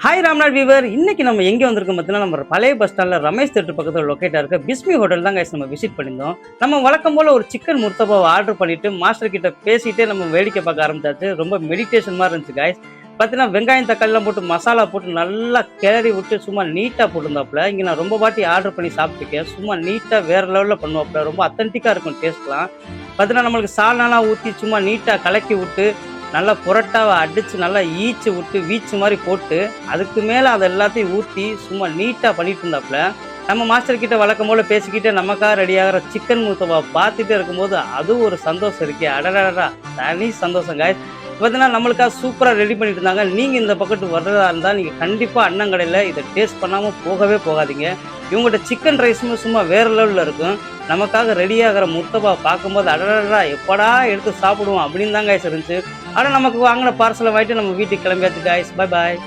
Hi Ramnath viewer. இன்னைக்கு நம்ம எங்கே வந்திருக்கோம் பார்த்தீங்கன்னா, நம்ம பழைய பஸ் ஸ்டாண்டில் ரமேஷ் தேட்டர் பக்கத்தில் லொக்கேட்டாக இருக்க பிஸ்மி ஹோட்டல் தான் கைஸ் நம்ம விசிட் பண்ணியிருந்தோம். நம்ம வழக்கம் போல் ஒரு சிக்கன் முர்த்தபாவை ஆர்டர் பண்ணிவிட்டு மாஸ்டர் கிட்ட பேசிகிட்டே நம்ம வேடிக்கை பார்க்க ஆரம்பிச்சாச்சு. ரொம்ப மெடிடேஷன் மாதிரி இருந்துச்சு கைஸ். பார்த்தீங்கன்னா வெங்காயம் தக்காளிலாம் போட்டு மசாலா போட்டு நல்லா கிளறி விட்டு சும்மா நீட்டாக போட்டிருந்தாப்புல. இங்கே நான் ரொம்ப வாட்டி ஆர்டர் பண்ணி சாப்பிட்டுருக்கேன். சும்மா நீட்டாக வேறு லெவலில் பண்ணுவாப்புல. ரொம்ப அத்தன்டிக்காக இருக்கும் டேஸ்ட்லாம். பார்த்தீங்கன்னா நம்மளுக்கு சால்னாலாம் ஊற்றி சும்மா நீட்டாக கலக்கி விட்டு நல்லா புரட்டாவை அடித்து நல்லா ஈச்சு விட்டு வீச்சு மாதிரி போட்டு அதுக்கு மேலே அதை எல்லாத்தையும் ஊற்றி சும்மா நீட்டாக பண்ணிட்டு இருந்தாப்புல. நம்ம மாஸ்டர் கிட்ட வழக்கம் போல் பேசிக்கிட்டு நமக்காக ரெடியாகிற சிக்கன் முர்த்தபா பார்த்துட்டே இருக்கும்போது அது ஒரு சந்தோஷம் இருக்கே, அடடா தனி சந்தோஷம் காய். பார்த்தீங்கன்னா நம்மளுக்காக சூப்பராக ரெடி பண்ணிட்டு இருந்தாங்க. நீங்கள் இந்த பக்கத்து வர்றதா இருந்தால் நீங்கள் கண்டிப்பாக அண்ணங்கடையில் இதை டேஸ்ட் பண்ணாமல் போகவே போகாதீங்க. இவங்கள்ட்ட சிக்கன் ரைஸுமே சும்மா வேறு லெவலில் இருக்கும். நமக்காக ரெடியாகிற முர்த்தபா பார்க்கும்போது அடடா எப்படா எடுத்து சாப்பிடுவோம் அப்படின்னு தான் காய்ஸ் இருந்துச்சு. ஆனால் நமக்கு வாங்கின பார்சலை வாங்கிட்டு நம்ம வீட்டுக்கு கிளம்பியாச்சு காய்ஸ். பாய் பாய்.